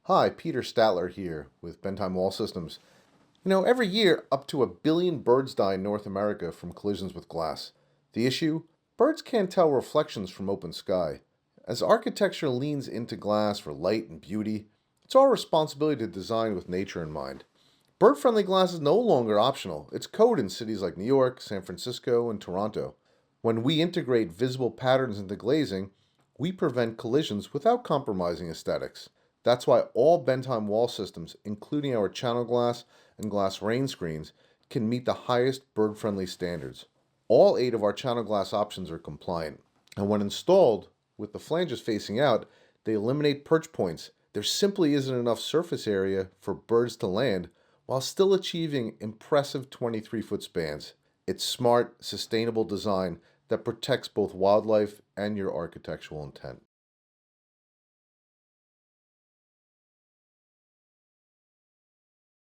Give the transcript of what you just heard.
Hi, Peter Statler here with Bendheim Wall Systems. Every year up to 1 billion birds die in North America from collisions with glass. The issue? Birds can't tell reflections from open sky. As architecture leans into glass for light and beauty, it's our responsibility to design with nature in mind. Bird friendly glass is no longer optional. It's code in cities like New York, San Francisco, and Toronto. When we integrate visible patterns into glazing, we prevent collisions without compromising aesthetics. That's why all Bendheim wall systems, including our channel glass and glass rain screens, can meet the highest bird friendly standards. All 8 of our channel glass options are compliant, and when installed with the flanges facing out, they eliminate perch points. There simply isn't enough surface area for birds to land while still achieving impressive 23-foot spans. It's smart, sustainable design that protects both wildlife and your architectural intent.